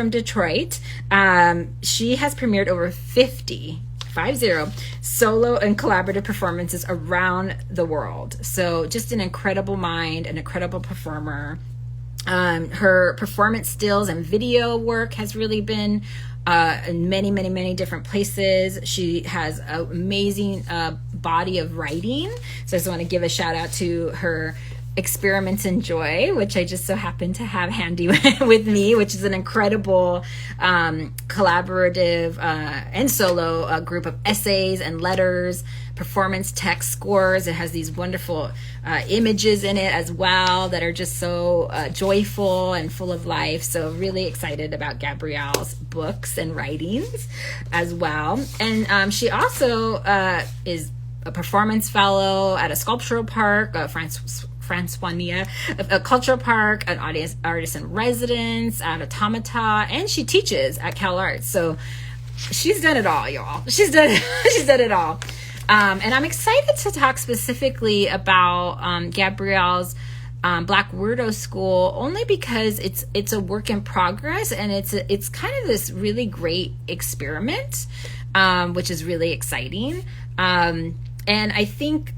from Detroit. She has premiered over 50 solo and collaborative performances around the world. So just an incredible mind, an incredible performer. Her performance stills and video work has really been in many, many, many different places. She has an amazing body of writing. So I just want to give a shout out to her Experiments in Joy, which I just so happen to have handy with me, which is an incredible collaborative and solo group of essays and letters, performance text scores. It has these wonderful images in it as well that are just so joyful and full of life. So really excited about Gabrielle's books and writings as well. And she also is a performance fellow at a sculptural park, Franconia, a cultural park, an artist in residence at Automata, and she teaches at Cal Arts. So she's done it all, y'all. She's done it all. And I'm excited to talk specifically about Gabrielle's Black Weirdo School, only because it's a work in progress, and it's kind of this really great experiment, which is really exciting. And I think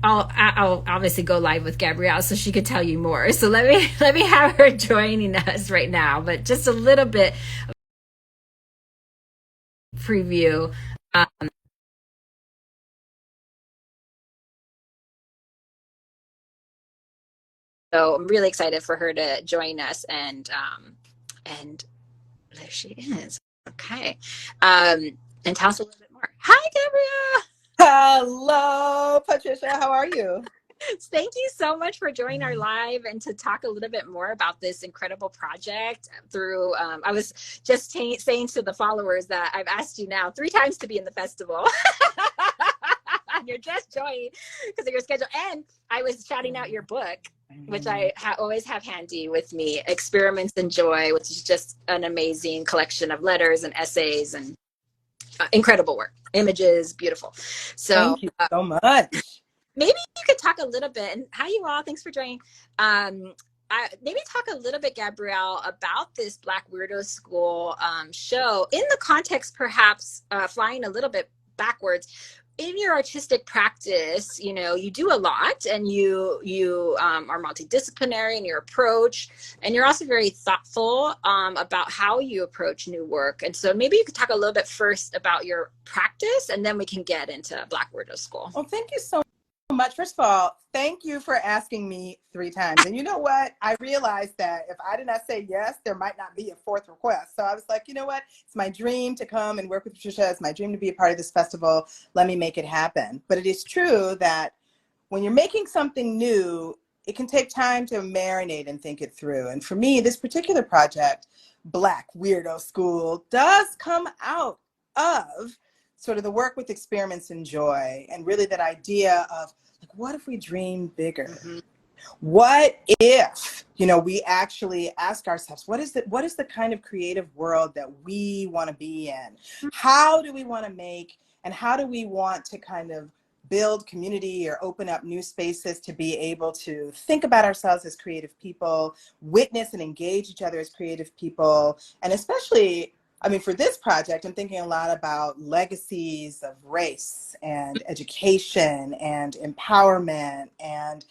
I'll obviously go live with Gabrielle so she could tell you more. So let me have her joining us right now, but just a little bit of preview. So I'm really excited for her to join us, and there she is. Okay, and tell us a little bit more. Hi, Gabrielle. Hello, Patricia. How are you? Thank you so much for joining our live and to talk a little bit more about this incredible project. Through I was just saying to the followers that I've asked you now 3 times to be in the festival. And you're just joining because of your schedule. And I was shouting out your book, which I always have handy with me, Experiments in Joy, which is just an amazing collection of letters and essays and incredible work. Images, beautiful. So thank you so much. Maybe you could talk a little bit, and hi you all, thanks for joining. Maybe talk a little bit, Gabrielle, about this Black Weirdo School show in the context, perhaps flying a little bit backwards. In your artistic practice, you know, you do a lot, and you are multidisciplinary in your approach, and you're also very thoughtful about how you approach new work. And so maybe you could talk a little bit first about your practice, and then we can get into Black Weirdo School. Well, thank you so much. First of all, thank you for asking me 3 times. And you know what? I realized that if I did not say yes, there might not be a 4th request. So I was like, you know what? It's my dream to come and work with Patricia. It's my dream to be a part of this festival. Let me make it happen. But it is true that when you're making something new, it can take time to marinate and think it through. And for me, this particular project, Black Weirdo School, does come out of sort of the work with Experiments in Joy, and really that idea of, like, what if we dream bigger? Mm-hmm. What if, you know, we actually ask ourselves, what is the kind of creative world that we want to be in? How do we want to make, and how do we want to kind of build community or open up new spaces to be able to think about ourselves as creative people, witness and engage each other as creative people, and especially, I mean, for this project, I'm thinking a lot about legacies of race and education and empowerment, and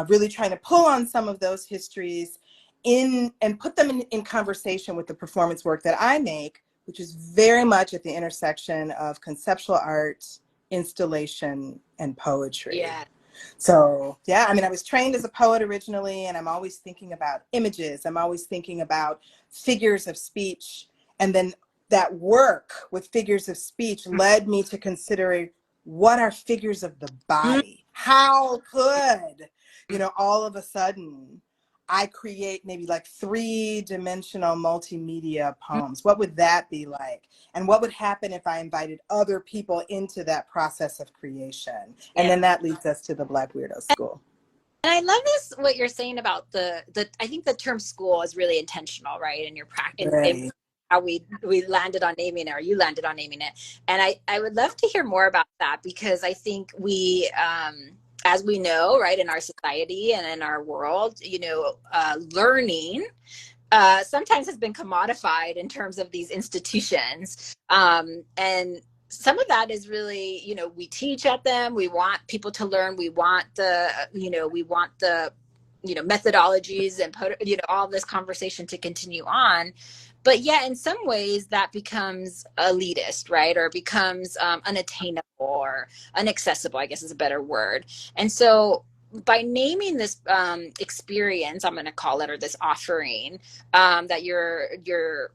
really trying to pull on some of those histories and put them in conversation with the performance work that I make, which is very much at the intersection of conceptual art, installation, and poetry. Yeah. So, yeah, I mean, I was trained as a poet originally, and I'm always thinking about images. I'm always thinking about figures of speech. And then that work with figures of speech led me to considering, what are figures of the body? How could, you know, all of a sudden I create maybe like 3-dimensional multimedia poems? What would that be like? And what would happen if I invited other people into that process of creation? And then that leads us to the Black Weirdo School. And I love this, what you're saying about the I think the term school is really intentional, right? In your practice, Right. How we landed on naming it, or you landed on naming it. And I would love to hear more about that, because I think we, as we know, right, in our society and in our world, you know, learning sometimes has been commodified in terms of these institutions. And some of that is really, we teach at them. We want people to learn. We want the methodologies and all this conversation to continue on. But yeah, in some ways that becomes elitist, right? Or becomes unattainable or inaccessible, I guess is a better word. And so by naming this experience, I'm going to call it, or this offering, that you're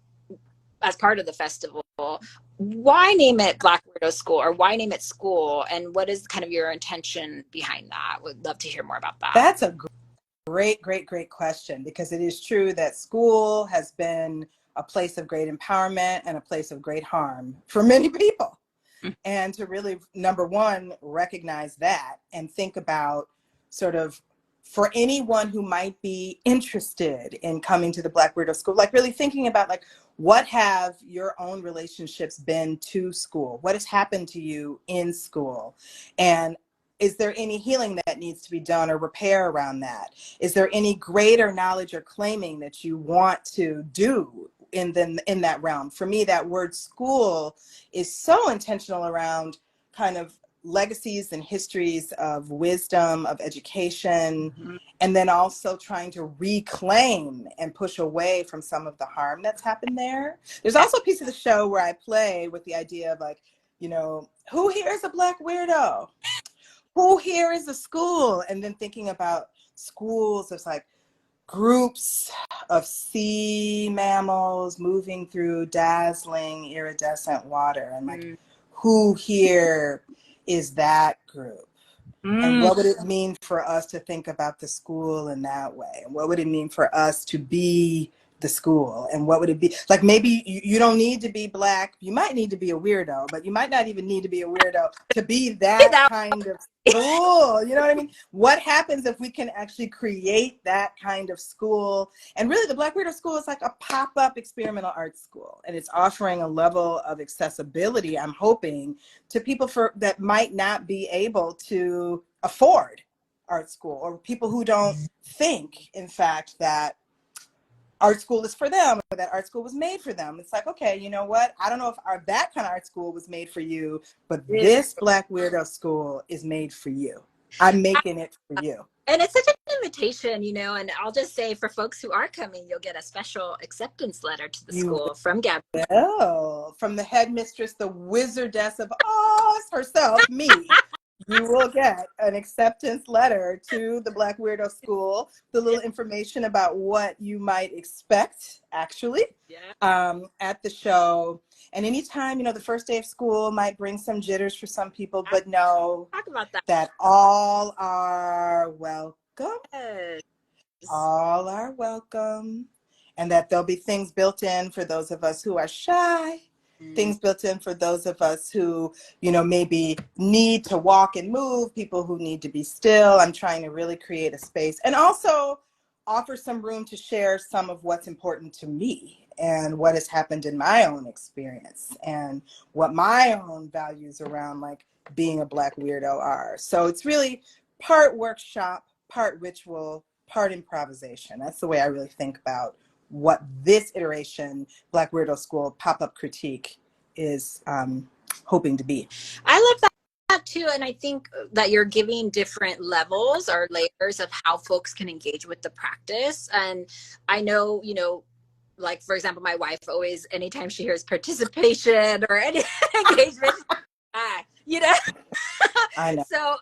as part of the festival, why name it Black Weirdo School, or why name it school, and what is kind of your intention behind that? Would love to hear more about that. That's a great question, because it is true that school has been a place of great empowerment and a place of great harm for many people. And to really, number one, recognize that and think about sort of, for anyone who might be interested in coming to the Black Weirdo School, like really thinking about like, what have your own relationships been to school? What has happened to you in school? And is there any healing that needs to be done or repair around that? Is there any greater knowledge or claiming that you want to do in that realm? For me, that word school is so intentional around kind of legacies and histories of wisdom, of education, and then also trying to reclaim and push away from some of the harm that's happened there. There's also a piece of the show where I play with the idea of like, who here is a Black weirdo? Who here is a school? And then thinking about schools as like groups of sea mammals moving through dazzling iridescent water, and like, who here is that group? And what would it mean for us to think about the school in that way? And what would it mean for us to be the school? And what would it be like? Maybe you don't need to be Black. You might need to be a weirdo, but you might not even need to be a weirdo to be that kind of school. You know what I mean? What happens if we can actually create that kind of school? And really, the Black Weirdo School is like a pop-up experimental arts school, and it's offering a level of accessibility, I'm hoping, to people that might not be able to afford art school, or people who don't think, in fact, that art school is for them, or that art school was made for them. It's like, okay, you know what? I don't know if that kind of art school was made for you, but this Black Weirdo School is made for you. I'm making it for you. And it's such an invitation, and I'll just say, for folks who are coming, you'll get a special acceptance letter to the school from Gabrielle. Oh, from the headmistress, the wizardess of Oz herself, me. You will get an acceptance letter to the Black Weirdo School, the little information about what you might expect, actually, at the show. And anytime, the first day of school might bring some jitters for some people, but know talk about that all are welcome. All are welcome. And that there'll be things built in for those of us who are shy. Things built in for those of us who, maybe need to walk and move, people who need to be still. I'm trying to really create a space and also offer some room to share some of what's important to me and what has happened in my own experience and what my own values around like being a Black weirdo are. So it's really part workshop, part ritual, part improvisation. That's the way I really think about what this iteration, Black Weirdo School pop-up critique, is hoping to be. I love that too, and I think that you're giving different levels or layers of how folks can engage with the practice. And I know, like, for example, my wife always, anytime she hears participation or any engagement, I know. So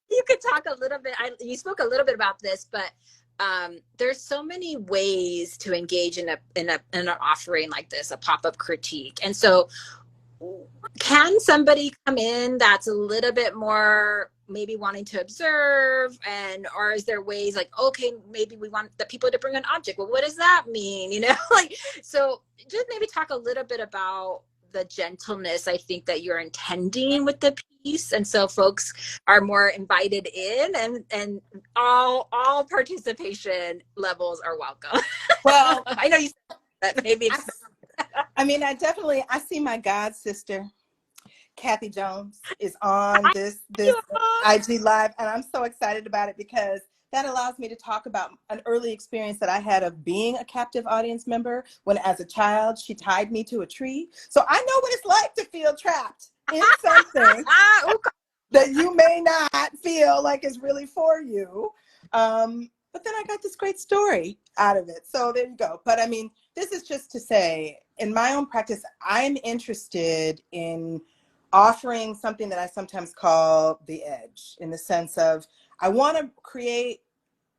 you could talk a little bit, you spoke a little bit about this, but there's so many ways to engage in an offering like this, a pop-up critique. And so can somebody come in that's a little bit more maybe wanting to observe, or is there ways like, okay, maybe we want the people to bring an object. Well, what does that mean? So just maybe talk a little bit about the gentleness, I think, that you're intending with the piece. And so folks are more invited in, and all participation levels are welcome. Well, I know you said that maybe. I see my god sister, Kathy Jones, is on this IG Live, and I'm so excited about it because that allows me to talk about an early experience that I had of being a captive audience member when, as a child, she tied me to a tree. So I know what it's like to feel trapped in something that you may not feel like is really for you. But then I got this great story out of it. So there you go. But I mean, this is just to say, in my own practice, I'm interested in offering something that I sometimes call the edge, in the sense of I want to create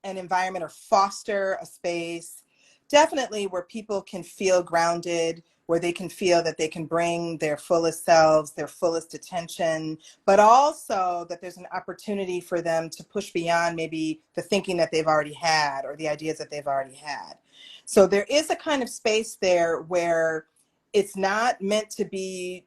an environment or foster a space, definitely where people can feel grounded, where they can feel that they can bring their fullest selves, their fullest attention, but also that there's an opportunity for them to push beyond maybe the thinking that they've already had or the ideas that they've already had. So there is a kind of space there where it's not meant to be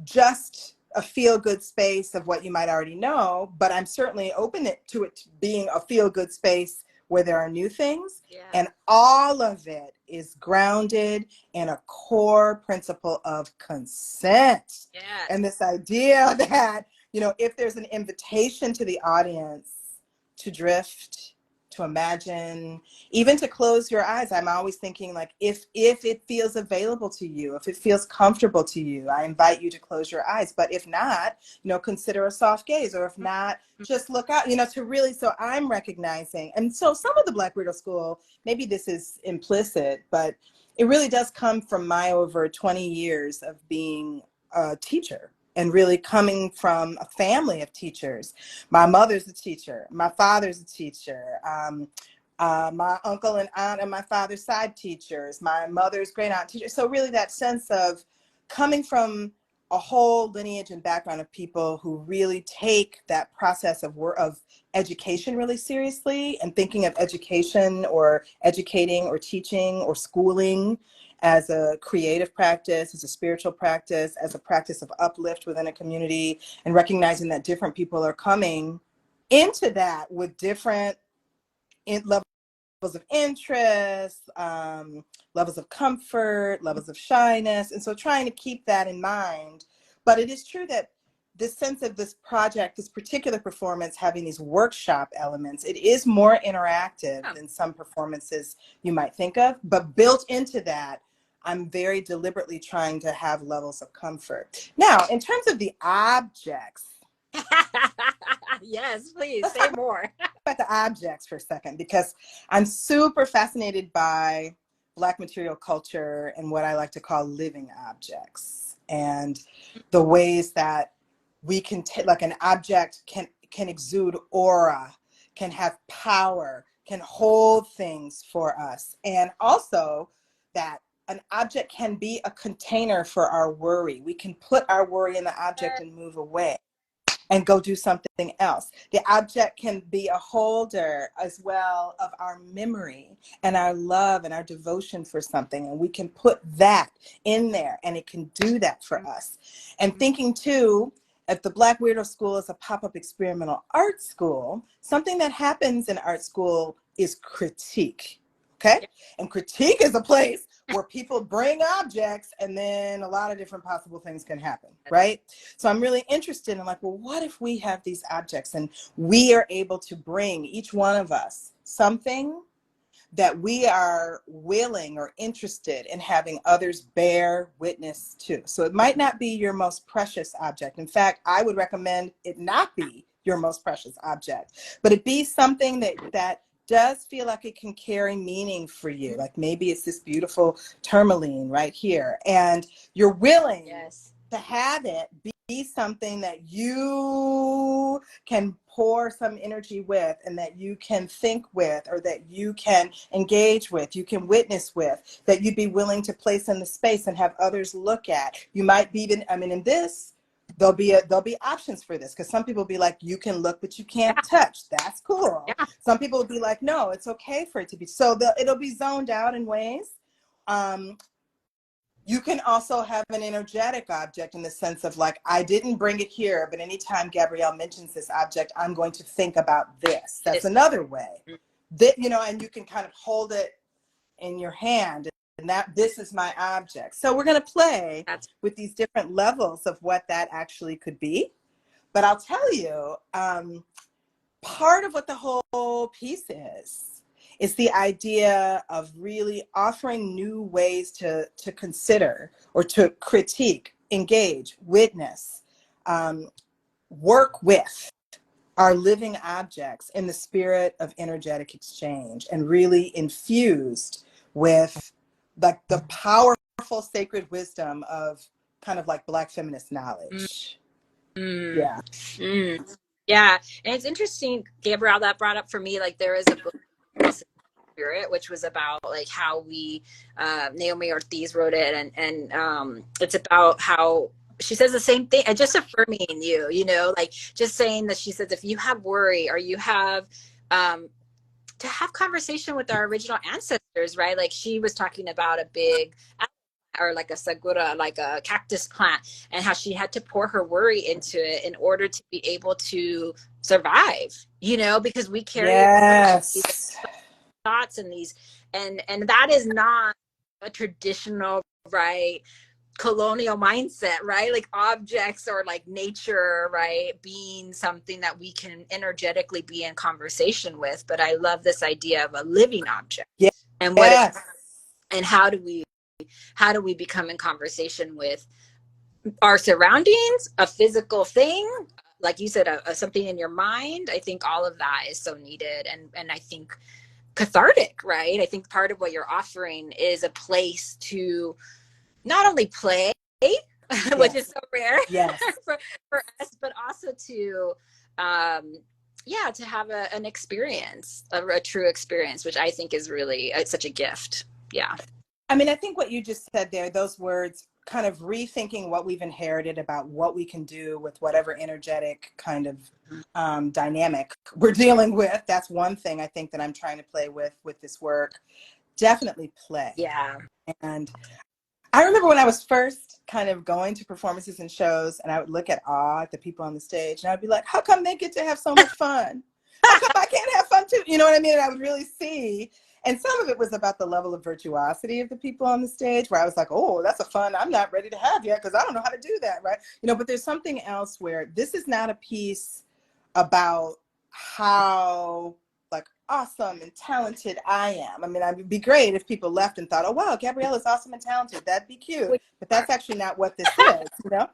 just a feel-good space of what you might already know, but I'm certainly open to it being a feel-good space where there are new things. Yeah. And all of it is grounded in a core principle of consent. Yeah. And this idea that, you know, if there's an invitation to the audience to drift, to imagine, even to close your eyes. I'm always thinking, like, if it feels available to you, if it feels comfortable to you, I invite you to close your eyes. But if not, you know, consider a soft gaze, or if not, just look out, you know, to really, so I'm recognizing. And so some of the Black Weirdo School, maybe this is implicit, but it really does come from my over 20 years of being a teacher. And really coming from a family of teachers. My mother's a teacher. My father's a teacher. My uncle and aunt on my father's side teachers. My mother's great aunt teacher. So really that sense of coming from a whole lineage and background of people who really take that process of education really seriously, and thinking of education or educating or teaching or schooling as a creative practice, as a spiritual practice, as a practice of uplift within a community, and recognizing that different people are coming into that with different levels of interest, levels of comfort, levels of shyness. And so trying to keep that in mind. But it is true that this sense of this project, this particular performance having these workshop elements, it is more interactive than some performances you might think of. But built into that, I'm very deliberately trying to have levels of comfort. Now, in terms of the objects. Yes, please say more. About the objects for a second, because I'm super fascinated by Black material culture and what I like to call living objects, and the ways that we can like an object can exude aura, can have power, can hold things for us, and also that an object can be a container for our worry. We can put our worry in the object and move away and go do something else. The object can be a holder as well of our memory and our love and our devotion for something. And we can put that in there and it can do that for us. And thinking too, if the Black Weirdo School is a pop-up experimental art school, something that happens in art school is critique. Okay? And critique is a place where people bring objects and then a lot of different possible things can happen, right? So I'm really interested in, like, well, what if we have these objects and we are able to bring, each one of us, something that we are willing or interested in having others bear witness to. So it might not be your most precious object. In fact, I would recommend it not be your most precious object, but it be something that does feel like it can carry meaning for you. Like maybe it's this beautiful tourmaline right here, and you're willing to have it be something that you can pour some energy with, and that you can think with, or that you can engage with, you can witness with, that you'd be willing to place in the space and have others look at. You might be even, I mean, in this, there'll be options for this, because some people will be like, you can look but you can't touch. That's cool. Some people will be like, no, it's okay for it to be. So it'll be zoned out in ways. You can also have an energetic object in the sense of, like, I didn't bring it here, but anytime Gabrielle mentions this object, I'm going to think about this. That's another way. That, you know, and you can kind of hold it in your hand, and that this is my object. So we're going to play with these different levels of what that actually could be. But I'll tell you, part of what the whole piece is the idea of really offering new ways to consider or to critique, engage, witness, work with our living objects in the spirit of energetic exchange, and really infused with like the powerful sacred wisdom of kind of like Black feminist knowledge. Mm. Yeah. Mm. Yeah. And it's interesting, Gabrielle, that brought up for me, like there is a book Spirit, which was about like how we Naomi Ortiz wrote it, and it's about how she says the same thing, and just affirming you, you know, like just saying that she says if you have worry or you have to have conversation with our original ancestors, right? Like she was talking about a big or like a sagura, like a cactus plant, and how she had to pour her worry into it in order to be able to survive, you know, because we carry these Yes. thoughts and these, and that is not a traditional, right, colonial mindset, right? Like objects or like nature, right, being something that we can energetically be in conversation with. But I love this idea of a living object. Yes. And what it, and how do we become in conversation with our surroundings, a physical thing, like you said, something in your mind. I think all of that is so needed, and I think cathartic, right? I think part of what you're offering is a place to not only play, Yes. which is so rare yes. for us, but also to to have an experience, a true experience, which I think is really such a gift. Yeah. I mean, I think what you just said there, those words, kind of rethinking what we've inherited about what we can do with whatever energetic kind of dynamic we're dealing with. That's one thing I think that I'm trying to play with this work. Definitely play. Yeah. And I remember when I was first kind of going to performances and shows, and I would look at awe at the people on the stage, and I'd be like, how come they get to have so much fun? How come I can't have fun too? You know what I mean? And I would really see. And some of it was about the level of virtuosity of the people on the stage, where I was like, oh, that's a fun I'm not ready to have yet because I don't know how to do that, right? You know, but there's something else where this is not a piece about how like awesome and talented I am. I mean, it'd be great if people left and thought, oh, wow, Gabrielle is awesome and talented. That'd be cute. But that's actually not what this is, you know?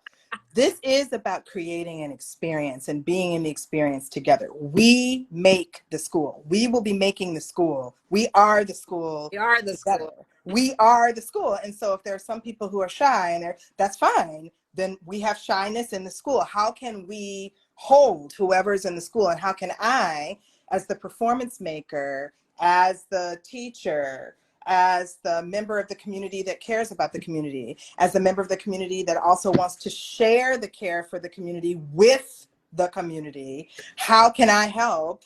This is about creating an experience and being in the experience together. We make the school. We will be making the school. We are the school. We are the together. school. We are the school. And so if there are some people who are shy, and that's fine, then we have shyness in the school. How can we hold whoever's in the school? And how can I, as the performance maker, as the teacher, as the member of the community that cares about the community, as a member of the community that also wants to share the care for the community with the community, how can I help,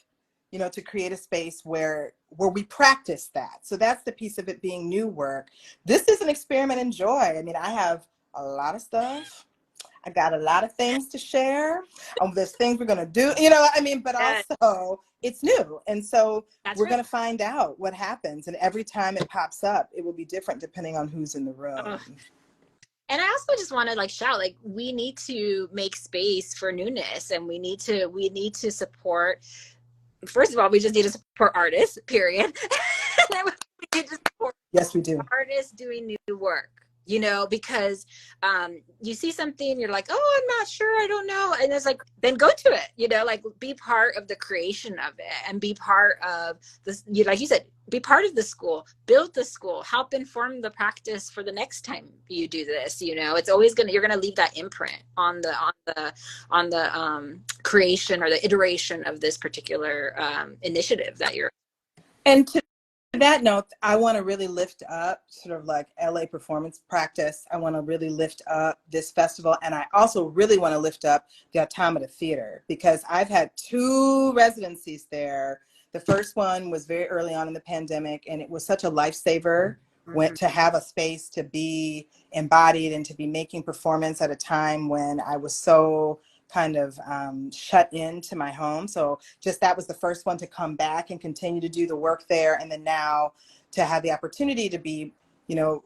you know, to create a space where we practice that? So that's the piece of it being new work. This is an experiment in joy. I mean, I have a lot of stuff. I got a lot of things to share. There's things we're going to do, you know, I mean, but also it's new. And so we're going to find out what happens. And every time it pops up, it will be different depending on who's in the room. And I also just want to like shout, like, we need to make space for newness, and we need to support. First of all, we just need to support artists, period. And we need to support yes, we do. Artists doing new work, you know, because you see something, you're like, oh, I'm not sure, I don't know. And it's like, then go to it, you know, like be part of the creation of it, and be part of this, you like you said, be part of the school, build the school, help inform the practice for the next time you do this. You know, it's always you're gonna leave that imprint on the creation or the iteration of this particular initiative that you're. And to that note, I want to really lift up sort of like LA performance practice. I want to really lift up this festival. And I also really want to lift up the Automata Theater, because I've had 2 residencies there. The first one was very early on in the pandemic, and it was such a lifesaver to have a space to be embodied and to be making performance at a time when I was so kind of shut into my home. So just that was the first one to come back and continue to do the work there. And then now to have the opportunity to be, you know,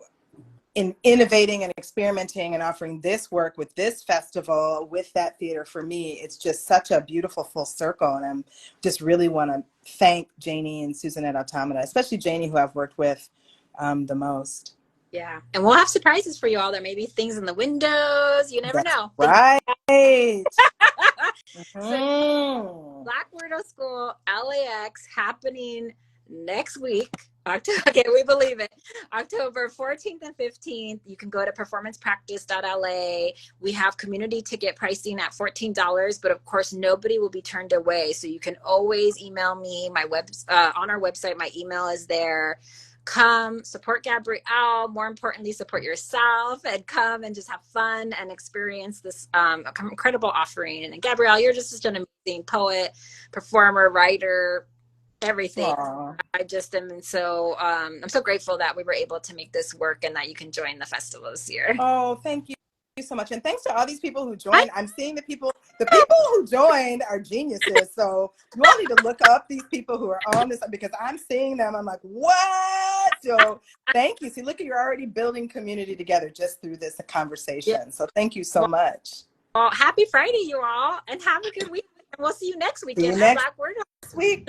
in innovating and experimenting and offering this work with this festival, with that theater, for me, it's just such a beautiful full circle. And I'm just really want to thank Janie and Susanette Automata, especially Janie, who I've worked with the most. Yeah. And we'll have surprises for you all. There may be things in the windows. You never That's know. right. So Black Weirdo School, LAX, happening next week. October, okay, we believe it. October 14th and 15th. You can go to performancepractice.la. We have community ticket pricing at $14, but of course, nobody will be turned away. So you can always email me. On our website, my email is there. Come support Gabrielle. More importantly, support yourself and come and just have fun and experience this incredible offering. And Gabrielle, you're just an amazing poet, performer, writer, everything. Aww. I just am so I'm so grateful that we were able to make this work and that you can join the festival this year. Oh, thank you so much. And thanks to all these people who joined. I'm seeing the people who joined are geniuses. So you all need to look up these people who are on this, because I'm seeing them. I'm like, what? So thank you. See, look, you're already building community together just through this conversation. Yeah. So thank you so much. Well, happy Friday, you all, and have a good week. And we'll see you next weekend. See you next week.